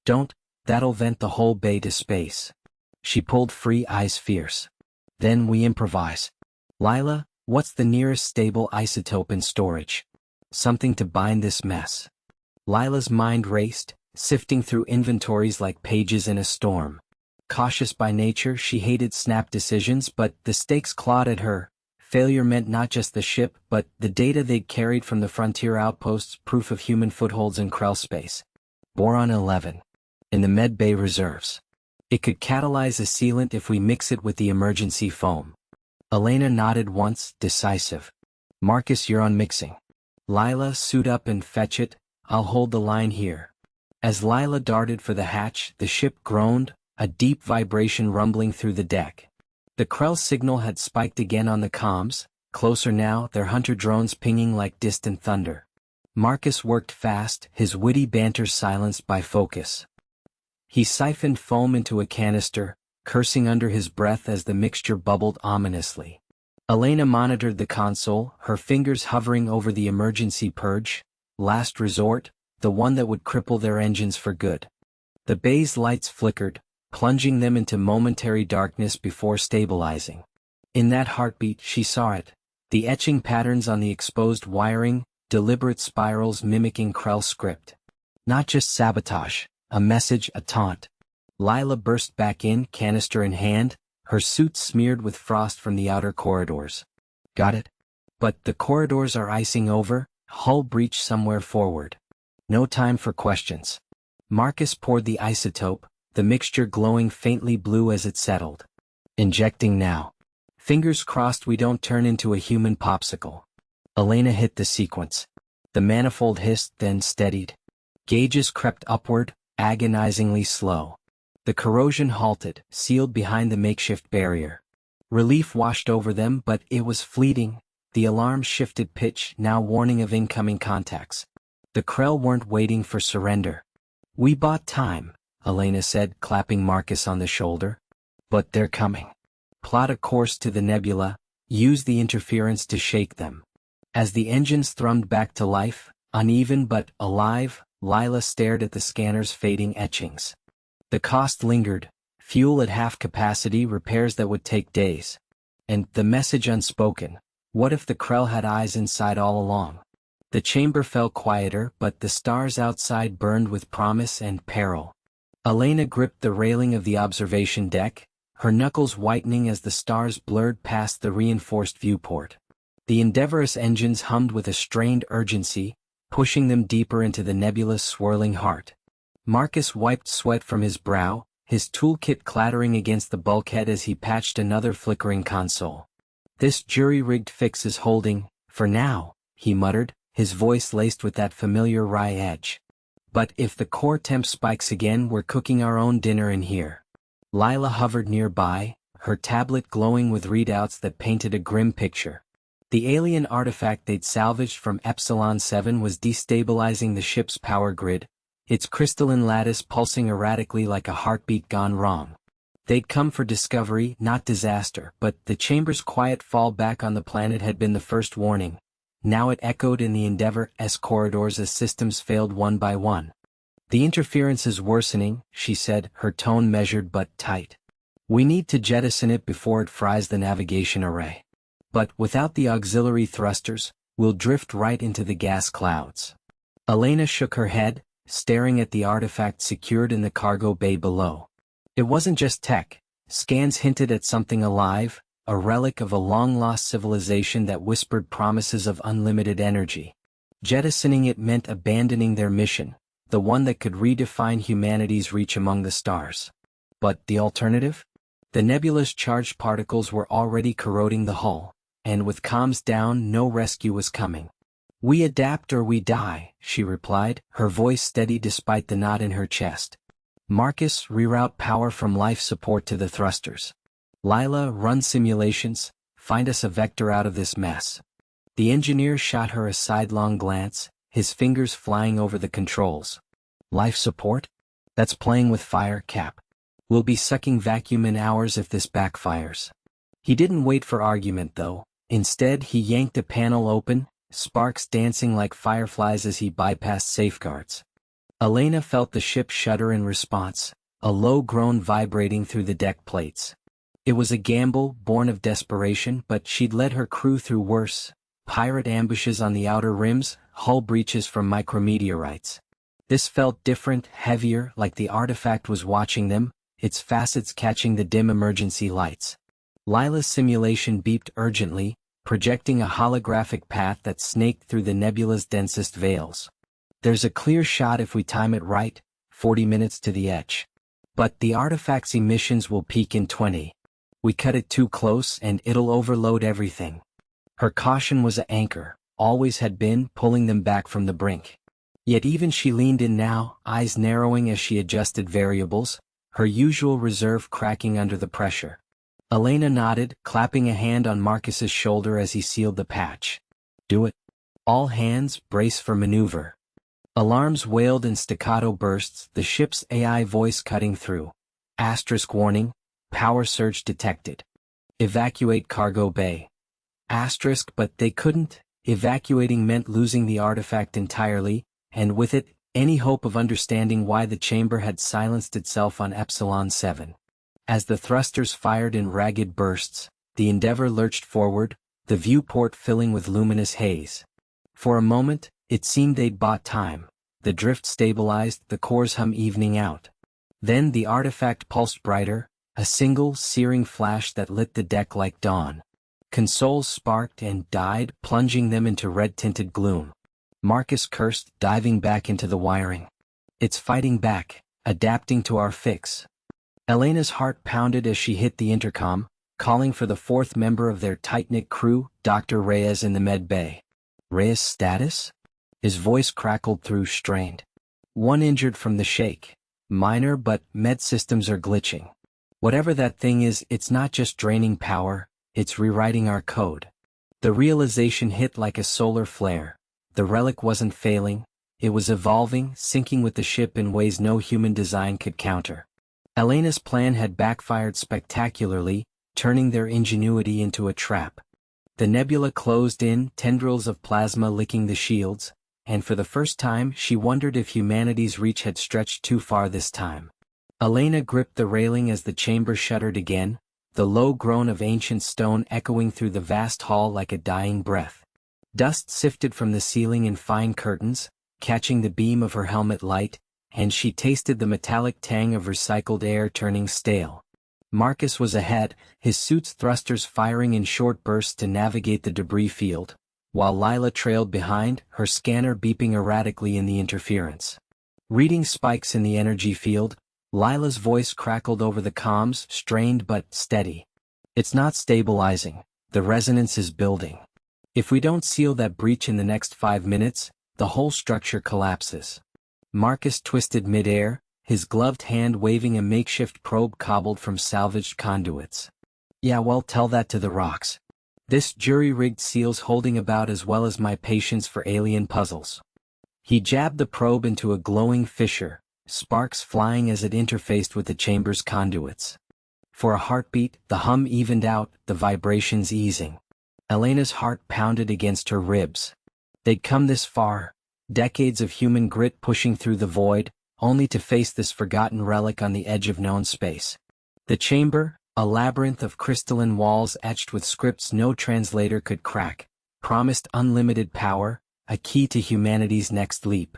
Don't, that'll vent the whole bay to space. She pulled free, eyes fierce. Then we improvise. Lila, what's the nearest stable isotope in storage? Something to bind this mess. Lila's mind raced, sifting through inventories like pages in a storm. Cautious by nature, she hated snap decisions, but the stakes clawed at her. Failure meant not just the ship, but the data they'd carried from the frontier outposts, proof of human footholds in Krell space. Boron 11. In the med bay reserves. It could catalyze a sealant if we mix it with the emergency foam. Elena nodded once, decisive. Marcus, you're on mixing. Lila, suit up and fetch it, I'll hold the line here. As Lila darted for the hatch, the ship groaned, a deep vibration rumbling through the deck. The Krell signal had spiked again on the comms, closer now, their hunter drones pinging like distant thunder. Marcus worked fast, his witty banter silenced by focus. He siphoned foam into a canister, cursing under his breath as the mixture bubbled ominously. Elena monitored the console, her fingers hovering over the emergency purge, last resort, the one that would cripple their engines for good. The bay's lights flickered, plunging them into momentary darkness before stabilizing. In that heartbeat she saw it, the etching patterns on the exposed wiring, deliberate spirals mimicking Krell's script. Not just sabotage, a message, a taunt. Lila burst back in, canister in hand, her suit smeared with frost from the outer corridors. Got it? But the corridors are icing over, hull breach somewhere forward. No time for questions. Marcus poured the isotope, the mixture glowing faintly blue as it settled. Injecting now. Fingers crossed we don't turn into a human popsicle. Elena hit the sequence. The manifold hissed, then steadied. Gauges crept upward, agonizingly slow. The corrosion halted, sealed behind the makeshift barrier. Relief washed over them, but it was fleeting. The alarm shifted pitch, now warning of incoming contacts. The Krell weren't waiting for surrender. We bought time, Elena said, clapping Marcus on the shoulder. But they're coming. Plot a course to the nebula, use the interference to shake them. As the engines thrummed back to life, uneven but alive, Lila stared at the scanner's fading etchings. The cost lingered, fuel at half capacity, repairs that would take days. And the message unspoken, what if the Krell had eyes inside all along? The chamber fell quieter, but the stars outside burned with promise and peril. Elena gripped the railing of the observation deck, her knuckles whitening as the stars blurred past the reinforced viewport. The Endeavor's engines hummed with a strained urgency, pushing them deeper into the nebula's swirling heart. Marcus wiped sweat from his brow, his toolkit clattering against the bulkhead as he patched another flickering console. This jury-rigged fix is holding, for now, he muttered, his voice laced with that familiar wry edge. But if the core temp spikes again, we're cooking our own dinner in here. Lila hovered nearby, her tablet glowing with readouts that painted a grim picture. The alien artifact they'd salvaged from Epsilon 7 was destabilizing the ship's power grid, its crystalline lattice pulsing erratically like a heartbeat gone wrong. They'd come for discovery, not disaster, but the chamber's quiet fall back on the planet had been the first warning. Now it echoed in the Endeavor's corridors as systems failed one by one. The interference is worsening, she said, her tone measured but tight. We need to jettison it before it fries the navigation array. But without the auxiliary thrusters, we'll drift right into the gas clouds. Elena shook her head, staring at the artifact secured in the cargo bay below. It wasn't just tech. Scans hinted at something alive, a relic of a long-lost civilization that whispered promises of unlimited energy. Jettisoning it meant abandoning their mission, the one that could redefine humanity's reach among the stars. But the alternative? The nebula's charged particles were already corroding the hull, and with comms down, no rescue was coming. We adapt or we die, she replied, her voice steady despite the knot in her chest. Marcus, reroute power from life support to the thrusters. Lila, run simulations, find us a vector out of this mess. The engineer shot her a sidelong glance, his fingers flying over the controls. Life support? That's playing with fire, Cap. We'll be sucking vacuum in hours if this backfires. He didn't wait for argument though. Instead, he yanked a panel open, sparks dancing like fireflies as he bypassed safeguards. Elena felt the ship shudder in response, a low groan vibrating through the deck plates. It was a gamble, born of desperation, but she'd led her crew through worse. Pirate ambushes on the outer rims, hull breaches from micrometeorites. This felt different, heavier, like the artifact was watching them, its facets catching the dim emergency lights. Lila's simulation beeped urgently, projecting a holographic path that snaked through the nebula's densest veils. There's a clear shot if we time it right, 40 minutes to the edge. But the artifact's emissions will peak in 20. We cut it too close and it'll overload everything. Her caution was an anchor, always had been, pulling them back from the brink. Yet even she leaned in now, eyes narrowing as she adjusted variables, her usual reserve cracking under the pressure. Elena nodded, clapping a hand on Marcus's shoulder as he sealed the patch. Do it. All hands, brace for maneuver. Alarms wailed in staccato bursts, the ship's AI voice cutting through. Asterisk warning, power surge detected. Evacuate cargo bay. Asterisk, but they couldn't. Evacuating meant losing the artifact entirely, and with it, any hope of understanding why the chamber had silenced itself on Epsilon 7. As the thrusters fired in ragged bursts, the Endeavour lurched forward, the viewport filling with luminous haze. For a moment, it seemed they'd bought time. The drift stabilized, the core's hum evening out. Then the artifact pulsed brighter, a single, searing flash that lit the deck like dawn. Consoles sparked and died, plunging them into red-tinted gloom. Marcus cursed, diving back into the wiring. It's fighting back, adapting to our fix. Elena's heart pounded as she hit the intercom, calling for the fourth member of their tight-knit crew, Dr. Reyes in the med bay. Reyes' status? His voice crackled through, strained. One injured from the shake. Minor, but med systems are glitching. Whatever that thing is, it's not just draining power, it's rewriting our code. The realization hit like a solar flare. The relic wasn't failing, it was evolving, syncing with the ship in ways no human design could counter. Elena's plan had backfired spectacularly, turning their ingenuity into a trap. The nebula closed in, tendrils of plasma licking the shields, and for the first time she wondered if humanity's reach had stretched too far this time. Elena gripped the railing as the chamber shuddered again, the low groan of ancient stone echoing through the vast hall like a dying breath. Dust sifted from the ceiling in fine curtains, catching the beam of her helmet light, and she tasted the metallic tang of recycled air turning stale. Marcus was ahead, his suit's thrusters firing in short bursts to navigate the debris field, while Lila trailed behind, her scanner beeping erratically in the interference. Reading spikes in the energy field, Lila's voice crackled over the comms, strained but steady. It's not stabilizing, the resonance is building. If we don't seal that breach in the next 5 minutes, the whole structure collapses. Marcus twisted midair, his gloved hand waving a makeshift probe cobbled from salvaged conduits. Yeah, well, tell that to the rocks. This jury-rigged seal's holding about as well as my patience for alien puzzles. He jabbed the probe into a glowing fissure, sparks flying as it interfaced with the chamber's conduits. For a heartbeat, the hum evened out, the vibrations easing. Elena's heart pounded against her ribs. They'd come this far, decades of human grit pushing through the void, only to face this forgotten relic on the edge of known space. The chamber, a labyrinth of crystalline walls etched with scripts no translator could crack, promised unlimited power, a key to humanity's next leap.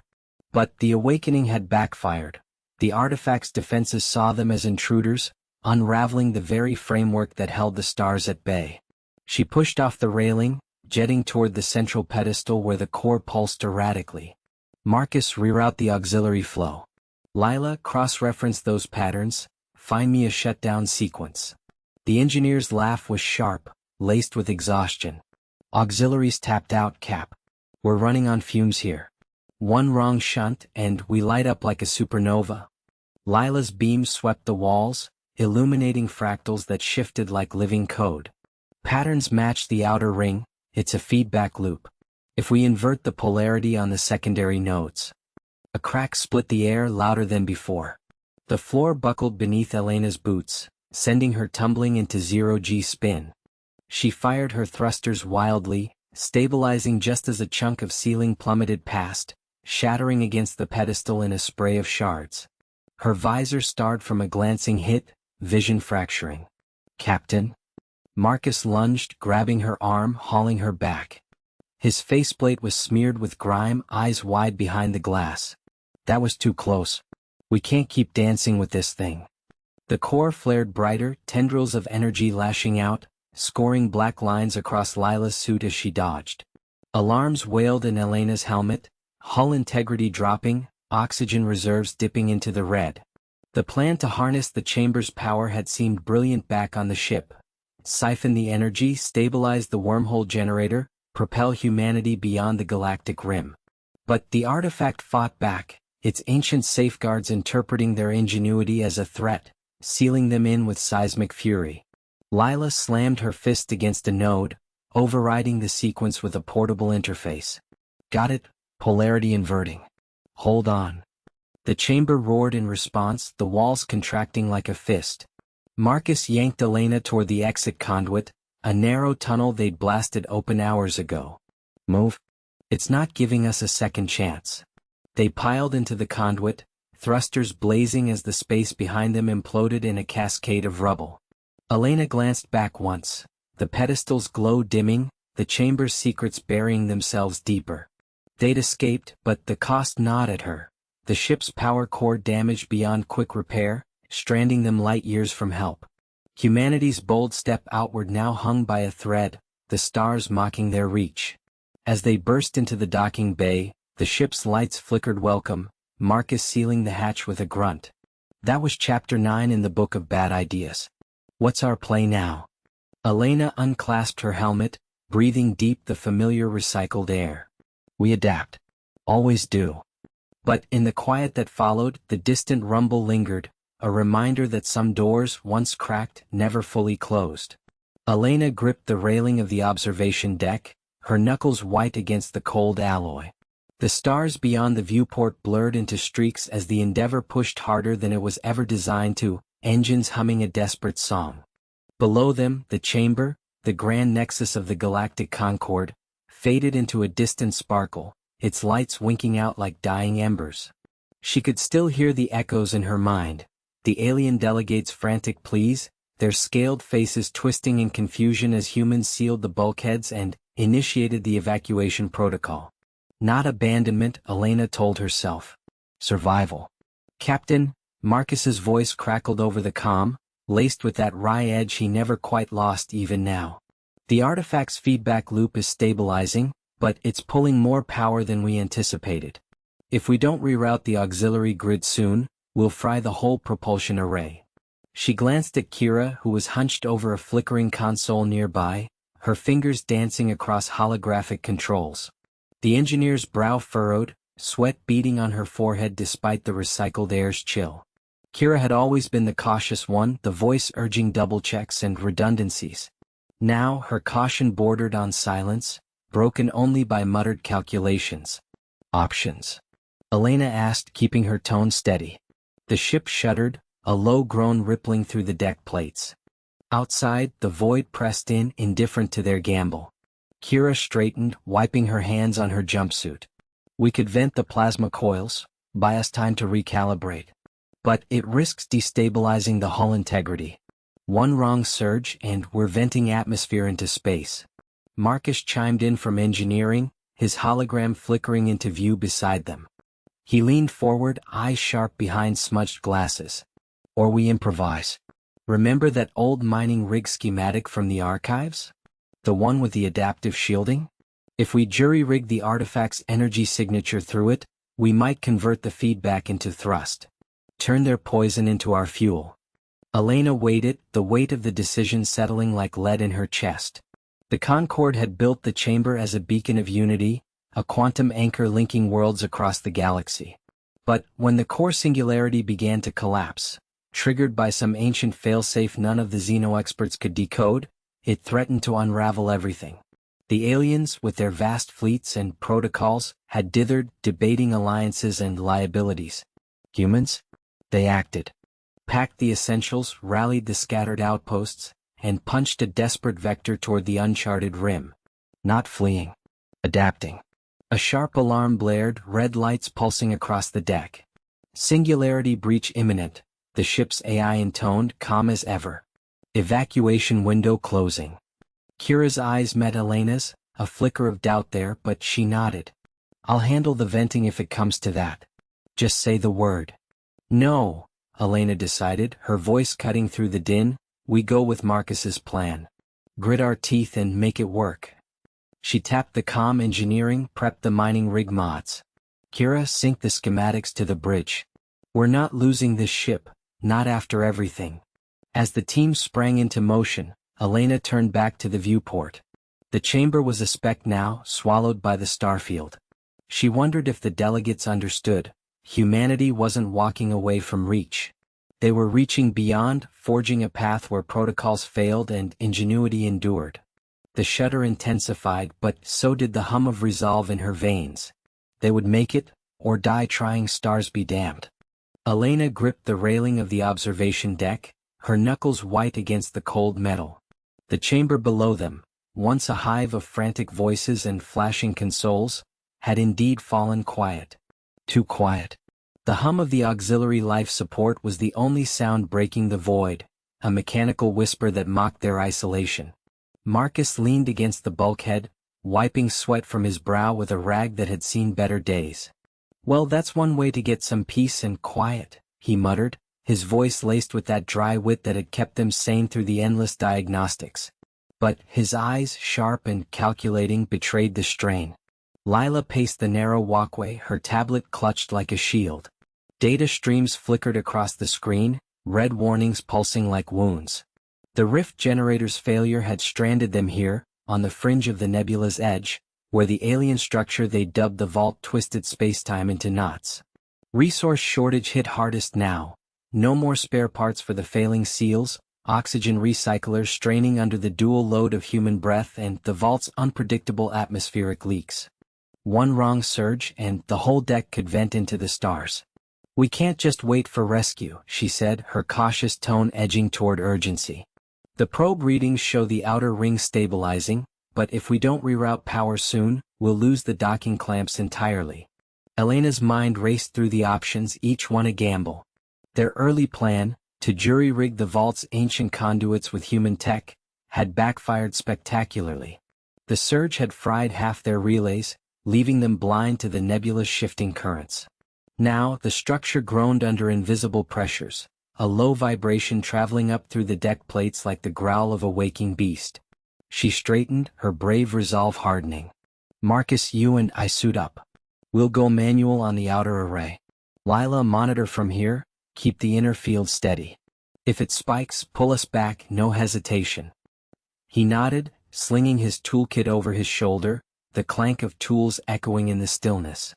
But the awakening had backfired. The artifact's defenses saw them as intruders, unraveling the very framework that held the stars at bay. She pushed off the railing, jetting toward the central pedestal where the core pulsed erratically. Marcus, reroute the auxiliary flow. Lila, cross-reference those patterns, find me a shutdown sequence. The engineer's laugh was sharp, laced with exhaustion. Auxiliaries tapped out, Cap. We're running on fumes here. One wrong shunt and we light up like a supernova. Lila's beam swept the walls, illuminating fractals that shifted like living code. Patterns matched the outer ring, it's a feedback loop. If we invert the polarity on the secondary nodes, a crack split the air louder than before. The floor buckled beneath Elena's boots, sending her tumbling into zero-G spin. She fired her thrusters wildly, stabilizing just as a chunk of ceiling plummeted past, shattering against the pedestal in a spray of shards. Her visor starred from a glancing hit, vision fracturing. "Captain?" Marcus lunged, grabbing her arm, hauling her back. His faceplate was smeared with grime, eyes wide behind the glass. "That was too close. We can't keep dancing with this thing." The core flared brighter, tendrils of energy lashing out, scoring black lines across Lila's suit as she dodged. Alarms wailed in Elena's helmet, hull integrity dropping, oxygen reserves dipping into the red. The plan to harness the chamber's power had seemed brilliant back on the ship. Siphon the energy, stabilize the wormhole generator, propel humanity beyond the galactic rim. But the artifact fought back, its ancient safeguards interpreting their ingenuity as a threat, sealing them in with seismic fury. Lila slammed her fist against a node, overriding the sequence with a portable interface. "Got it, polarity inverting. Hold on." The chamber roared in response, the walls contracting like a fist. Marcus yanked Elena toward the exit conduit, a narrow tunnel they'd blasted open hours ago. "Move. It's not giving us a second chance." They piled into the conduit, thrusters blazing as the space behind them imploded in a cascade of rubble. Elena glanced back once, the pedestal's glow dimming, the chamber's secrets burying themselves deeper. They'd escaped, but the cost gnawed at her. The ship's power core damaged beyond quick repair, stranding them light years from help. Humanity's bold step outward now hung by a thread, the stars mocking their reach. As they burst into the docking bay, the ship's lights flickered welcome, Marcus sealing the hatch with a grunt. That was Chapter 9 in the Book of Bad Ideas. What's our play now? Elena unclasped her helmet, breathing deep the familiar recycled air. We adapt. Always do. But in the quiet that followed, the distant rumble lingered, a reminder that some doors, once cracked, never fully closed. Elena gripped the railing of the observation deck, her knuckles white against the cold alloy. The stars beyond the viewport blurred into streaks as the Endeavour pushed harder than it was ever designed to, engines humming a desperate song. Below them, the chamber, the grand nexus of the galactic concord, faded into a distant sparkle, its lights winking out like dying embers. She could still hear the echoes in her mind, the alien delegates' frantic pleas, their scaled faces twisting in confusion as humans sealed the bulkheads and initiated the evacuation protocol. Not abandonment, Elena told herself. Survival. "Captain," Marcus's voice crackled over the comm, laced with that wry edge he never quite lost even now. "The artifact's feedback loop is stabilizing, but it's pulling more power than we anticipated. If we don't reroute the auxiliary grid soon, we'll fry the whole propulsion array." She glanced at Kira, who was hunched over a flickering console nearby, her fingers dancing across holographic controls. The engineer's brow furrowed, sweat beading on her forehead despite the recycled air's chill. Kira had always been the cautious one, the voice urging double-checks and redundancies. Now her caution bordered on silence, broken only by muttered calculations. "Options?" Elena asked, keeping her tone steady. The ship shuddered, a low groan rippling through the deck plates. Outside, the void pressed in, indifferent to their gamble. Kira straightened, wiping her hands on her jumpsuit. "We could vent the plasma coils, buy us time to recalibrate. But it risks destabilizing the hull integrity. One wrong surge and we're venting atmosphere into space." Marcus chimed in from engineering, his hologram flickering into view beside them. He leaned forward, eyes sharp behind smudged glasses. "Or we improvise. Remember that old mining rig schematic from the archives? The one with the adaptive shielding? If we jury-rig the artifact's energy signature through it, we might convert the feedback into thrust. Turn their poison into our fuel." Elena waited, the weight of the decision settling like lead in her chest. The Concorde had built the chamber as a beacon of unity, a quantum anchor linking worlds across the galaxy. But when the core singularity began to collapse, triggered by some ancient failsafe none of the Xeno experts could decode, it threatened to unravel everything. The aliens, with their vast fleets and protocols, had dithered, debating alliances and liabilities. Humans? They acted. Packed the essentials, rallied the scattered outposts, and punched a desperate vector toward the uncharted rim. Not fleeing. Adapting. A sharp alarm blared, red lights pulsing across the deck. Singularity breach imminent, the ship's AI intoned, calm as ever. Evacuation window closing. Kira's eyes met Elena's, a flicker of doubt there, but she nodded. I'll handle the venting if it comes to that. Just say the word. No, Elena decided, her voice cutting through the din. We go with Marcus's plan. Grit our teeth and make it work. She tapped the comm engineering, prepped the mining rig mods. Kira, sync the schematics to the bridge. We're not losing this ship, not after everything. As the team sprang into motion, Elena turned back to the viewport. The chamber was a speck now, swallowed by the starfield. She wondered if the delegates understood. Humanity wasn't walking away from reach. They were reaching beyond, forging a path where protocols failed and ingenuity endured. The shudder intensified, but so did the hum of resolve in her veins. They would make it, or die trying, stars be damned. Elena gripped the railing of the observation deck, her knuckles white against the cold metal. The chamber below them, once a hive of frantic voices and flashing consoles, had indeed fallen quiet. Too quiet. The hum of the auxiliary life support was the only sound breaking the void, a mechanical whisper that mocked their isolation. Marcus leaned against the bulkhead, wiping sweat from his brow with a rag that had seen better days. Well, that's one way to get some peace and quiet, he muttered, his voice laced with that dry wit that had kept them sane through the endless diagnostics. But his eyes, sharp and calculating, betrayed the strain. Lila paced the narrow walkway, her tablet clutched like a shield. Data streams flickered across the screen, red warnings pulsing like wounds. The rift generator's failure had stranded them here, on the fringe of the nebula's edge, where the alien structure they dubbed the Vault twisted spacetime into knots. Resource shortage hit hardest now. No more spare parts for the failing seals, oxygen recyclers straining under the dual load of human breath and the Vault's unpredictable atmospheric leaks. One wrong surge and the whole deck could vent into the stars. We can't just wait for rescue, she said, her cautious tone edging toward urgency. The probe readings show the outer ring stabilizing, but if we don't reroute power soon, we'll lose the docking clamps entirely. Elena's mind raced through the options, each one a gamble. Their early plan, to jury-rig the Vault's ancient conduits with human tech, had backfired spectacularly. The surge had fried half their relays, leaving them blind to the nebula's shifting currents. Now, the structure groaned under invisible pressures, a low vibration traveling up through the deck plates like the growl of a waking beast. She straightened, her brave resolve hardening. Marcus, you and I suit up. We'll go manual on the outer array. Lila, monitor from here, keep the inner field steady. If it spikes, pull us back, no hesitation. He nodded, slinging his toolkit over his shoulder, the clank of tools echoing in the stillness.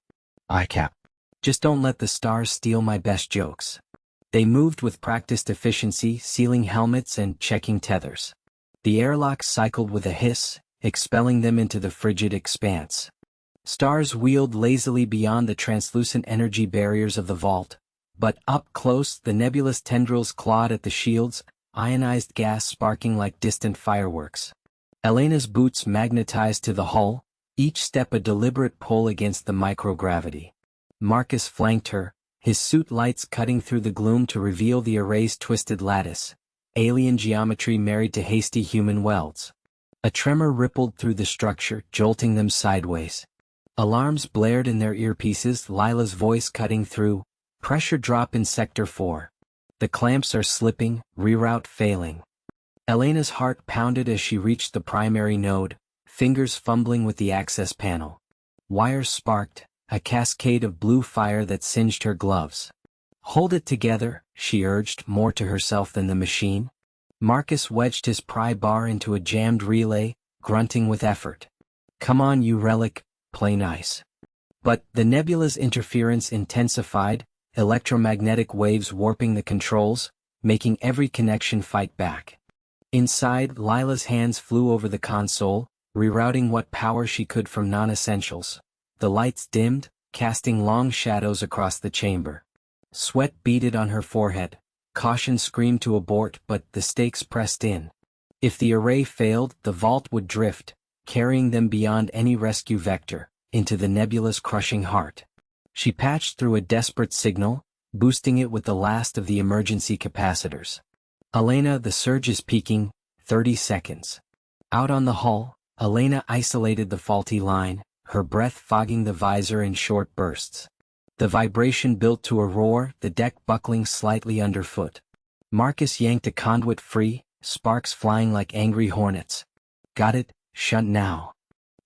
Aye, Cap. Just don't let the stars steal my best jokes. They moved with practiced efficiency, sealing helmets and checking tethers. The airlocks cycled with a hiss, expelling them into the frigid expanse. Stars wheeled lazily beyond the translucent energy barriers of the vault, but up close the nebulous tendrils clawed at the shields, ionized gas sparking like distant fireworks. Elena's boots magnetized to the hull, each step a deliberate pull against the microgravity. Marcus flanked her, his suit lights cutting through the gloom to reveal the array's twisted lattice, alien geometry married to hasty human welds. A tremor rippled through the structure, jolting them sideways. Alarms blared in their earpieces, Lila's voice cutting through. Pressure drop in Sector 4. The clamps are slipping, reroute failing. Elena's heart pounded as she reached the primary node, fingers fumbling with the access panel. Wires sparked, a cascade of blue fire that singed her gloves. Hold it together, she urged, more to herself than the machine. Marcus wedged his pry bar into a jammed relay, grunting with effort. Come on, you relic, play nice. But the nebula's interference intensified, electromagnetic waves warping the controls, making every connection fight back. Inside, Lila's hands flew over the console, rerouting what power she could from non-essentials. The lights dimmed, casting long shadows across the chamber. Sweat beaded on her forehead. Caution screamed to abort, but the stakes pressed in. If the array failed, the vault would drift, carrying them beyond any rescue vector, into the nebula's crushing heart. She patched through a desperate signal, boosting it with the last of the emergency capacitors. Elena, the surge is peaking, 30 seconds. Out on the hull, Elena isolated the faulty line, her breath fogging the visor in short bursts. The vibration built to a roar, the deck buckling slightly underfoot. Marcus yanked a conduit free, sparks flying like angry hornets. Got it, shunt now.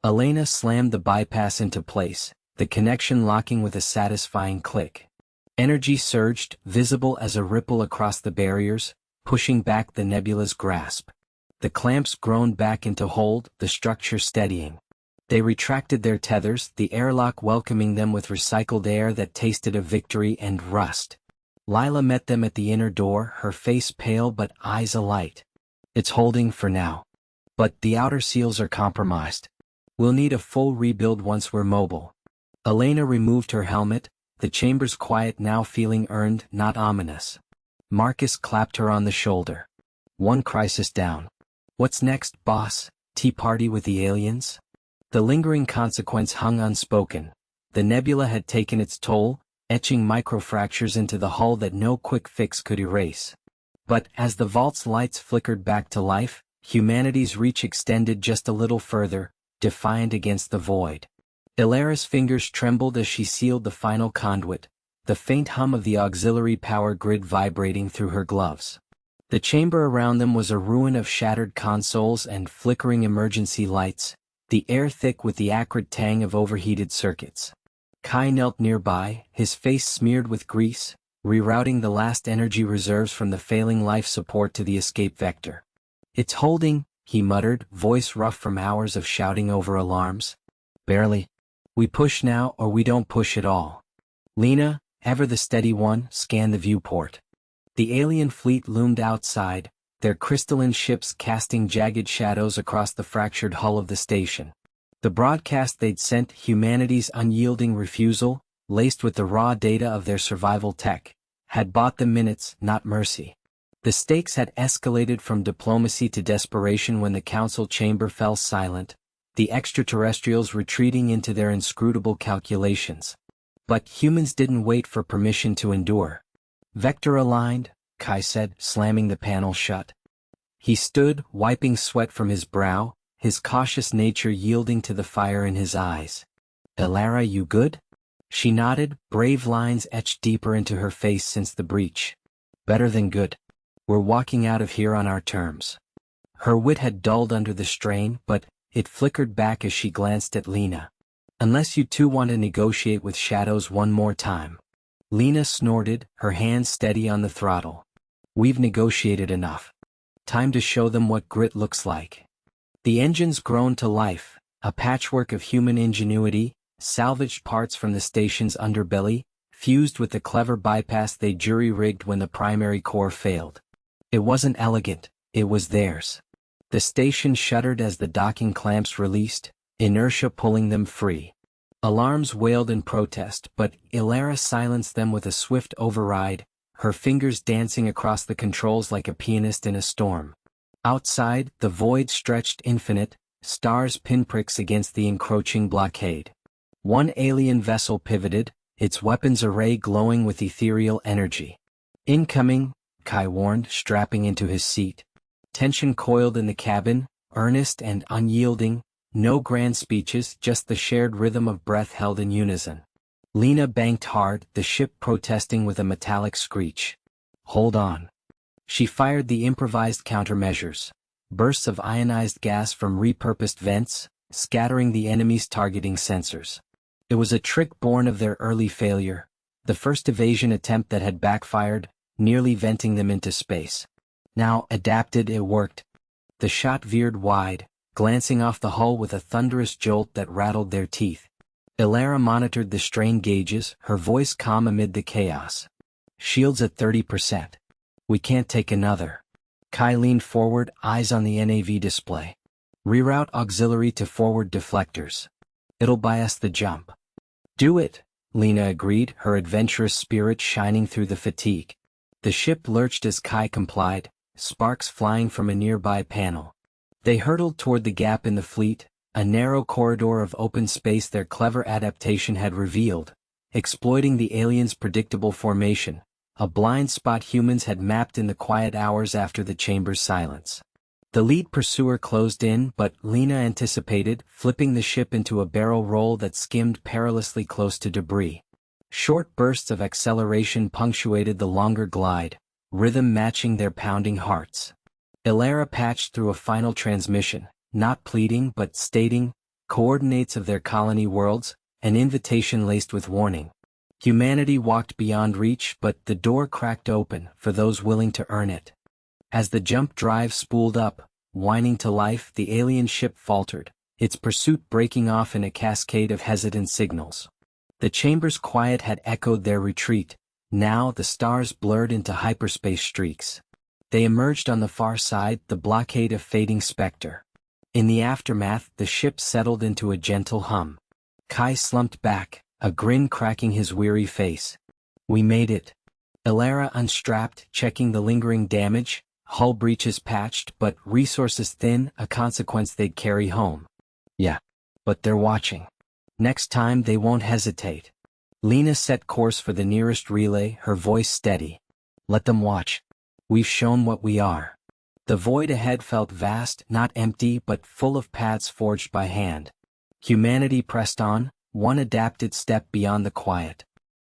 Elena slammed the bypass into place, the connection locking with a satisfying click. Energy surged, visible as a ripple across the barriers, pushing back the nebula's grasp. The clamps groaned back into hold, the structure steadying. They retracted their tethers, the airlock welcoming them with recycled air that tasted of victory and rust. Lila met them at the inner door, her face pale but eyes alight. It's holding for now. But the outer seals are compromised. We'll need a full rebuild once we're mobile. Elena removed her helmet, the chamber's quiet now feeling earned, not ominous. Marcus clapped her on the shoulder. One crisis down. What's next, boss? Tea party with the aliens? The lingering consequence hung unspoken. The nebula had taken its toll, etching microfractures into the hull that no quick fix could erase. But as the vault's lights flickered back to life, humanity's reach extended just a little further, defiant against the void. Ilara's fingers trembled as she sealed the final conduit, the faint hum of the auxiliary power grid vibrating through her gloves. The chamber around them was a ruin of shattered consoles and flickering emergency lights, the air thick with the acrid tang of overheated circuits. Kai knelt nearby, his face smeared with grease, rerouting the last energy reserves from the failing life support to the escape vector. It's holding, he muttered, voice rough from hours of shouting over alarms. Barely. We push now or we don't push at all. Lena, ever the steady one, scanned the viewport. The alien fleet loomed outside, their crystalline ships casting jagged shadows across the fractured hull of the station. The broadcast they'd sent, humanity's unyielding refusal, laced with the raw data of their survival tech, had bought them minutes, not mercy. The stakes had escalated from diplomacy to desperation when the council chamber fell silent, the extraterrestrials retreating into their inscrutable calculations. But humans didn't wait for permission to endure. Vector aligned, Kai said, slamming the panel shut. He stood, wiping sweat from his brow, his cautious nature yielding to the fire in his eyes. Ilara, you good? She nodded, brave lines etched deeper into her face since the breach. Better than good. We're walking out of here on our terms. Her wit had dulled under the strain, but it flickered back as she glanced at Lena. Unless you two want to negotiate with shadows one more time. Lena snorted, her hands steady on the throttle. We've negotiated enough. Time to show them what grit looks like. The engines groaned to life, a patchwork of human ingenuity, salvaged parts from the station's underbelly, fused with the clever bypass they jury-rigged when the primary core failed. It wasn't elegant, it was theirs. The station shuddered as the docking clamps released, inertia pulling them free. Alarms wailed in protest, but Ilara silenced them with a swift override, her fingers dancing across the controls like a pianist in a storm. Outside, the void stretched infinite, stars pinpricks against the encroaching blockade. One alien vessel pivoted, its weapons array glowing with ethereal energy. Incoming, Kai warned, strapping into his seat. Tension coiled in the cabin, earnest and unyielding, no grand speeches, just the shared rhythm of breath held in unison. Lena banked hard, the ship protesting with a metallic screech. Hold on. She fired the improvised countermeasures. Bursts of ionized gas from repurposed vents, scattering the enemy's targeting sensors. It was a trick born of their early failure, the first evasion attempt that had backfired, nearly venting them into space. Now, adapted, it worked. The shot veered wide, glancing off the hull with a thunderous jolt that rattled their teeth. Ilara monitored the strain gauges, her voice calm amid the chaos. Shields at 30%. We can't take another. Kai leaned forward, eyes on the NAV display. Reroute auxiliary to forward deflectors. It'll buy us the jump. Do it, Lena agreed, her adventurous spirit shining through the fatigue. The ship lurched as Kai complied, sparks flying from a nearby panel. They hurtled toward the gap in the fleet, a narrow corridor of open space their clever adaptation had revealed, exploiting the aliens' predictable formation, a blind spot humans had mapped in the quiet hours after the chamber's silence. The lead pursuer closed in, but Lena anticipated, flipping the ship into a barrel roll that skimmed perilously close to debris. Short bursts of acceleration punctuated the longer glide, rhythm matching their pounding hearts. Ilara patched through a final transmission, not pleading but stating, coordinates of their colony worlds, an invitation laced with warning. Humanity walked beyond reach, but the door cracked open for those willing to earn it. As the jump drive spooled up, whining to life, the alien ship faltered, its pursuit breaking off in a cascade of hesitant signals. The chamber's quiet had echoed their retreat. Now the stars blurred into hyperspace streaks. They emerged on the far side, the blockade of fading specter. In the aftermath, the ship settled into a gentle hum. Kai slumped back, a grin cracking his weary face. We made it. Ilara unstrapped, checking the lingering damage, hull breaches patched but resources thin, a consequence they'd carry home. Yeah. But they're watching. Next time they won't hesitate. Lena set course for the nearest relay, her voice steady. Let them watch. We've shown what we are. The void ahead felt vast, not empty but full of paths forged by hand. Humanity pressed on, one adapted step beyond the quiet.